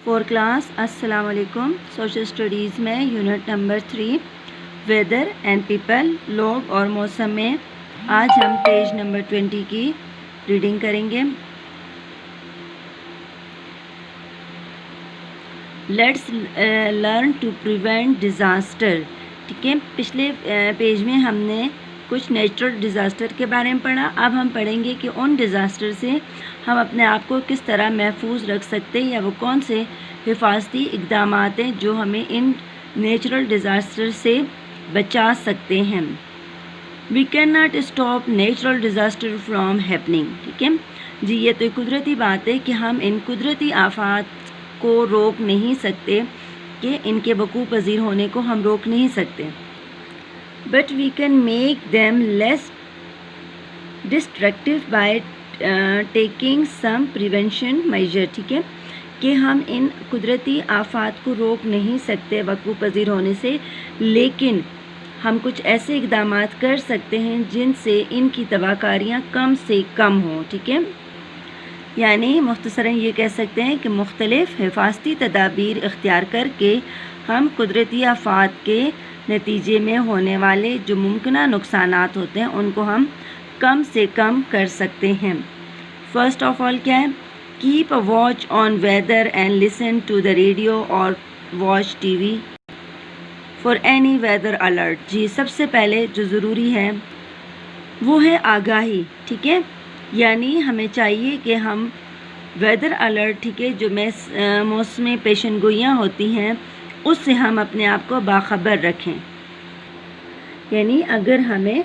For class अस्सलाम वालेकुम। Social studies में unit number 3 weather and people, लोग और मौसम में आज हम पेज नंबर 20 की रीडिंग करेंगे। Let's learn to prevent disaster. ठीक है, पिछले पेज में हमने कुछ नेचुरल डिज़ास्टर के बारे में पढ़ा। अब हम पढ़ेंगे कि उन डिज़ास्टर से हम अपने आप को किस तरह महफूज रख सकते हैं, या वो कौन से हिफाजती इक़दाम हैं जो हमें इन नेचुरल डिज़ास्टर से बचा सकते हैं। We can not stop natural disaster from happening. ठीक है जी, ये तो कुदरती बात है कि हम इन कुदरती आफात को रोक नहीं सकते, कि इनके वकूअ पज़ीर होने को हम रोक नहीं सकते, but we can make them less destructive by taking some prevention measure. ठीक है, कि हम इन कुदरती आफात को रोक नहीं सकते वकूअ पज़ीर होने से, लेकिन हम कुछ ऐसे इक़दाम कर सकते हैं जिनसे इनकी तबाहकारियाँ कम से कम हों। ठीक है, यानी मुख्तसरन ये कह सकते हैं कि मुख्तलिफ़ हिफाजती तदाबीर इख्तियार करके हम कुदरती आफात के नतीजे में होने वाले जो मुमकिना नुकसानात होते हैं उनको हम कम से कम कर सकते हैं। फ़र्स्ट ऑफ ऑल क्या है? Keep a watch on weather and listen to the radio और watch TV for any weather alert. जी, सबसे पहले जो ज़रूरी है वो है आगाही। ठीक है, यानी हमें चाहिए कि हम वेदर अलर्ट, ठीक है, जो मौसमी पेशन गोइयाँ होती हैं उससे हम अपने आप को बाखबर रखें। यानी अगर हमें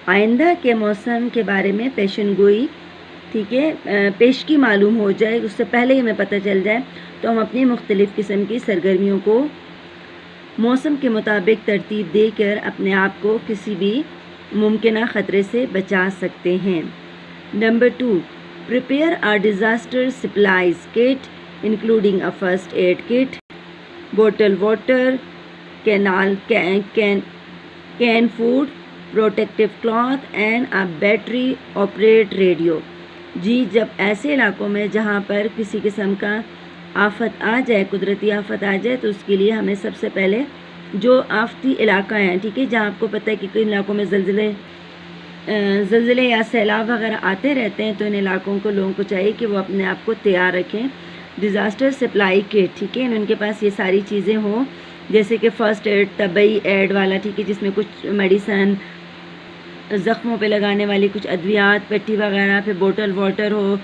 आइंदा के मौसम के बारे में पेशन गोई, ठीक है, पेशगी मालूम हो जाए, उससे पहले ही हमें पता चल जाए, तो हम अपनी मुख्तलिफ़ किस्म की सरगर्मियों को मौसम के मुताबिक तरतीब देकर अपने आप को किसी भी मुमकिना ख़तरे से बचा सकते हैं। Number 2, prepare a disaster supplies kit including a first aid kit, bottle water, can food, protective cloth and a battery operate radio. जी, जब ऐसे इलाकों में जहाँ पर किसी किस्म का आफत आ जाए, कुदरती आफत आ जाए, तो उसके लिए हमें सबसे पहले जो आफती इलाका है, ठीक है, जहाँ आपको पता है कि कई इलाकों में ज़लज़ले या सैलाब वगैरह आते रहते हैं, तो इन इलाकों को लोगों को चाहिए कि वो अपने आप को तैयार रखें। डिज़ास्टर सप्लाई किट, ठीक है, उनके पास ये सारी चीज़ें हों, जैसे कि फ़र्स्ट एड, तबई एड वाला, ठीक है, जिसमें कुछ मेडिसन, ज़ख्मों पे लगाने वाली कुछ अद्वियात, पट्टी वगैरह, फिर बोतल वाटर हो,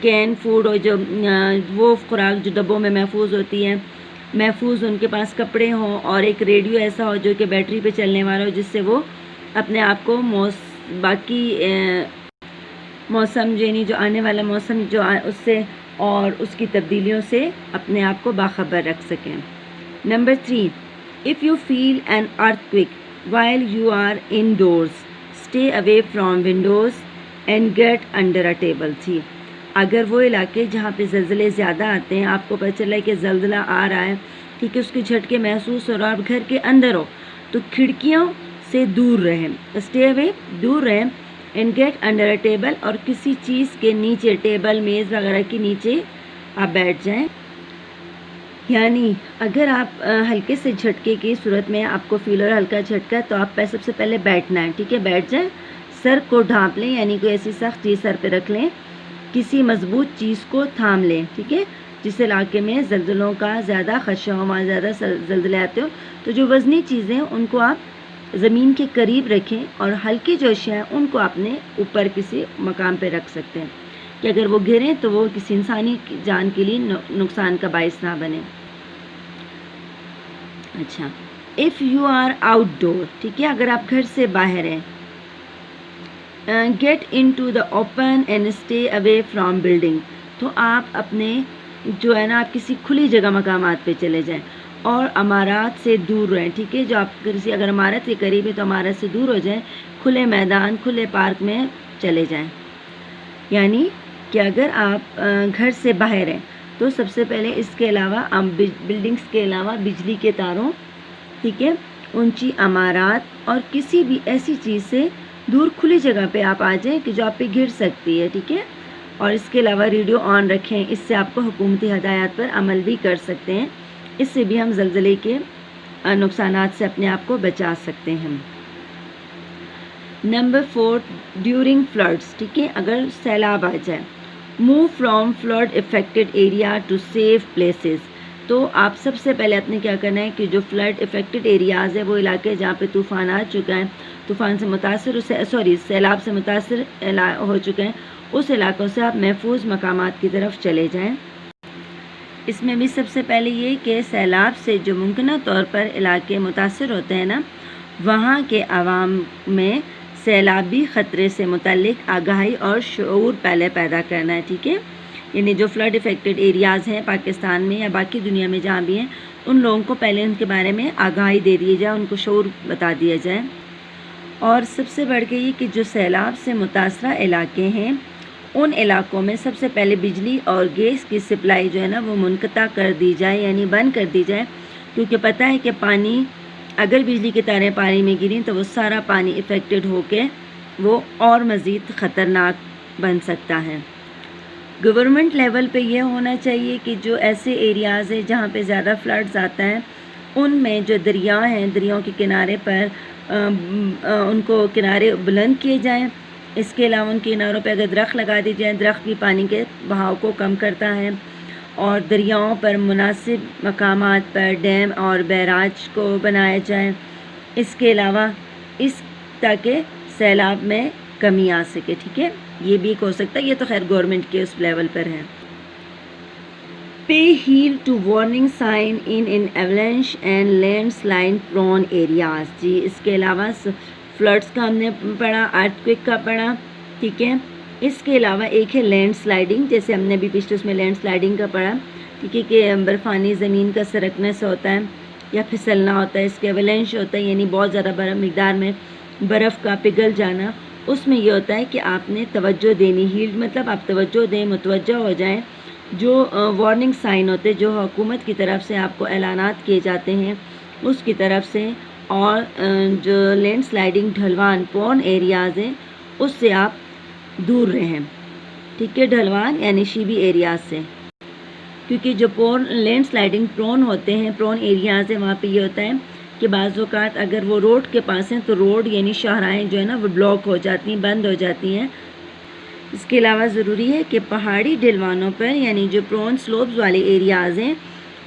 कैन फूड हो, जो वो खुराक जो डब्बों में महफूज होती है, महफूज उनके पास कपड़े हों, और एक रेडियो ऐसा हो जो कि बैटरी पे चलने वाला हो, जिससे वो अपने आप को बाकी मौसम, यानी जो आने वाला मौसम उससे और उसकी तब्दीलियों से अपने आप को बाखबर रख सकें। Number 3, if you feel an earthquake while you are indoors, stay away from windows and get under a table. थी, अगर वो इलाके जहाँ पे ज़लज़ले ज़्यादा आते हैं, आपको पता चला है कि ज़लज़ला आ रहा है, ठीक है, उसके झटके महसूस हो रहा है, आप घर के अंदर हो, तो खिड़कियों से दूर रहें, स्टे अवे, दूर रहें, and get under a table, और किसी चीज़ के नीचे, टेबल, मेज़ वगैरह के नीचे आप बैठ जाएं। यानी अगर आप हल्के से झटके की सूरत में आपको फील हो रहा है हल्का झटका, तो आप सबसे पहले बैठना है, ठीक है, बैठ जाएं, सर को ढांप लें, यानी कोई ऐसी सख्त चीज़ सर पे रख लें, किसी मजबूत चीज़ को थाम लें, ठीक है, जिस इलाके में ज़लज़लों का ज़्यादा खदशा हो, वहाँ ज़्यादा ज़लज़ले आते हो, तो जो वज़नी चीज़ें उनको आप ज़मीन के करीब रखें, और हल्की जो अशिया हैं उनको अपने ऊपर किसी मकाम पे रख सकते हैं, कि अगर वो गिरें तो वो किसी इंसानी जान के लिए नुकसान का बाइस ना बने। अच्छा, इफ़ यू आर आउटडोर, ठीक है, अगर आप घर से बाहर हैं, get into the open and stay away from building, तो आप अपने जो है ना, आप किसी खुली जगह मकामात पे चले जाएं और अमारात से दूर रहें। ठीक है, जो आप किसी अगर इमारत के करीब है तो इमारत से दूर हो जाएं, खुले मैदान, खुले पार्क में चले जाएं। यानी कि अगर आप घर से बाहर हैं, तो सबसे पहले इसके अलावा बिल्डिंग्स के अलावा बिजली के तारों, ठीक है, ऊंची अमारात और किसी भी ऐसी चीज़ से दूर खुली जगह पे आप आ जाएं कि जो आप पे गिर सकती है, ठीक है, اور اس کے علاوہ ریڈیو آن رکھیں، اس سے آپ کو حکومتی ہدایات پر عمل بھی کر سکتے ہیں، اس سے بھی ہم زلزلے کے نقصانات سے اپنے آپ کو بچا سکتے ہیں۔ نمبر 4 ڈیورنگ فلڈس، ٹھیک ہے، اگر سیلاب آ جائے، move from flood affected area to safe places, تو آپ سب سے پہلے آپ نے کیا کرنا ہے کہ جو فلڈ افیکٹڈ ایریاز ہے، وہ علاقے جہاں پہ طوفان آ چکا ہے، طوفان سے متاثر سیلاب سے متاثر ہو چکے ہیں، اس علاقوں سے آپ محفوظ مقامات کی طرف چلے جائیں۔ اس میں بھی سب سے پہلے یہ کہ سیلاب سے جو ممکنہ طور پر علاقے متاثر ہوتے ہیں نا، وہاں کے عوام میں سیلابی خطرے سے متعلق آگاہی اور شعور پہلے پیدا کرنا ہے، ٹھیک ہے، یعنی جو فلڈ افیکٹڈ ایریاز ہیں پاکستان میں یا باقی دنیا میں جہاں بھی ہیں، ان لوگوں کو پہلے ان کے بارے میں آگاہی دے دی جائے، ان کو شعور بتا دیا جائے۔ اور سب سے بڑھ کے یہ کہ جو سیلاب سے متاثرہ علاقے ہیں، ان علاقوں میں سب سے پہلے بجلی اور گیس کی سپلائی جو ہے نا وہ منقطع کر دی جائے، یعنی بند کر دی جائے، کیونکہ پتہ ہے کہ پانی اگر بجلی کی تاریں پانی میں گریں تو وہ سارا پانی افیکٹڈ ہو کے وہ اور مزید خطرناک بن سکتا ہے۔ گورنمنٹ لیول پہ یہ ہونا چاہیے کہ جو ایسے ایریاز ہیں جہاں پہ زیادہ فلڈز آتا ہے، ان میں جو دریا ہیں، دریاؤں کے کنارے پر ان کو کنارے بلند کیے جائیں۔ اس کے علاوہ ان کناروں پہ اگر درخت لگا دی جائیں، درخت بھی پانی کے بہاؤ کو کم کرتا ہے، اور دریاؤں پر مناسب مقامات پر ڈیم اور بیراج کو بنایا جائے۔ اس کے علاوہ تاکہ سیلاب میں کمی آ سکے، ٹھیک ہے، یہ بھی ہو سکتا ہے، یہ تو خیر گورنمنٹ کے اس لیول پر ہے۔ Pay heed to warning signs in avalanche and landslide prone areas, جی اس کے علاوہ فلڈس کا ہم نے پڑھا، ارتھ کوئک کا پڑھا، ٹھیک ہے، اس کے علاوہ ایک ہے لینڈ سلائڈنگ، جیسے ہم نے بھی پچھلے اس میں لینڈ سلائڈنگ کا پڑھا، ٹھیک ہے، کہ برفانی زمین کا سرکنے سے ہوتا ہے یا پھسلنا ہوتا ہے، اس کے ایولنش ہوتا ہے، یعنی بہت زیادہ مقدار میں برف کا پگھل جانا۔ اس میں یہ ہوتا ہے کہ آپ نے توجہ دینی، ہیل مطلب آپ توجہ دیں، متوجہ ہو جائیں، جو وارننگ سائن ہوتے جو حکومت کی طرف سے آپ کو اعلانات کیے جاتے ہیں اس کی طرف سے، اور جو لینڈ سلائڈنگ ڈھلوان پرون ایریاز ہیں اس سے آپ دور رہیں، ٹھیک ہے، ڈھلوان یعنی شیبی ایریاز سے، کیونکہ جو لینڈ سلائڈنگ پرون ہوتے ہیں، پرون ایریاز ہیں، وہاں پہ یہ ہوتا ہے کہ بعض اوقات اگر وہ روڈ کے پاس ہیں تو روڈ یعنی شاہراہیں جو ہے نا وہ بلاک ہو جاتی ہیں، بند ہو جاتی ہیں۔ اس کے علاوہ ضروری ہے کہ پہاڑی ڈھلوانوں پر یعنی جو پرون سلوپز والے ایریاز ہیں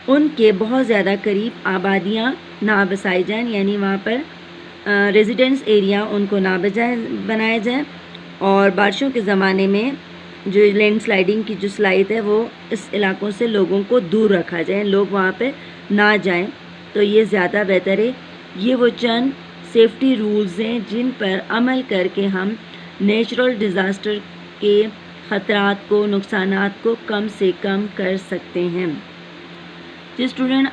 ان کے بہت زیادہ قریب آبادیاں نہ بسائی جائیں، یعنی وہاں پر ریزیڈنس ایریا ان کو نہ بنایا جائے، اور بارشوں کے زمانے میں جو لینڈ سلائڈنگ کی جو صلاحیت ہے وہ اس علاقوں سے لوگوں کو دور رکھا جائے، لوگ وہاں پہ نہ جائیں، تو یہ زیادہ بہتر ہے۔ یہ وہ چند سیفٹی رولز ہیں جن پر عمل کر کے ہم نیچرل ڈیزاسٹر کے خطرات کو، نقصانات کو کم سے کم کر سکتے ہیں۔ جی اسٹوڈنٹ